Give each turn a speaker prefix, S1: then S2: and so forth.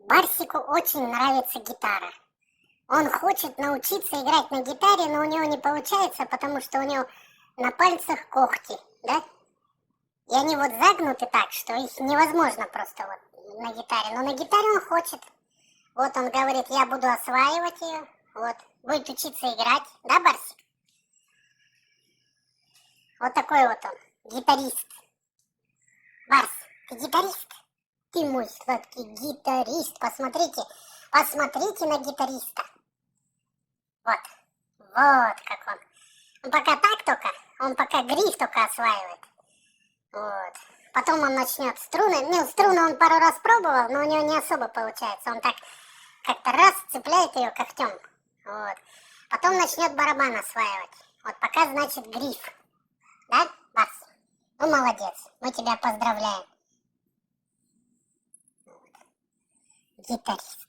S1: Барсику очень нравится гитара. Он хочет научиться играть на гитаре, но у него не получается, потому что у него на пальцах когти, да? И они вот загнуты так, что их невозможно просто вот на гитаре. Но на гитаре он хочет. Вот он говорит, я буду осваивать ее. Вот, будет учиться играть, да, Барсик? Вот такой вот он, гитарист. Барс, ты гитарист? Ты мой сладкий гитарист. Посмотрите, посмотрите на гитариста. Вот, вот как он. Он пока так только, он пока гриф только осваивает. Вот. Потом он начнет струны. Ну, струны он пару раз пробовал, но у него не особо получается. Он так как-то раз цепляет ее когтем. Вот. Потом начнет барабан осваивать. Вот пока, значит, гриф. Да, Барс? Ну, молодец. Мы тебя поздравляем. Вот. Гитарист.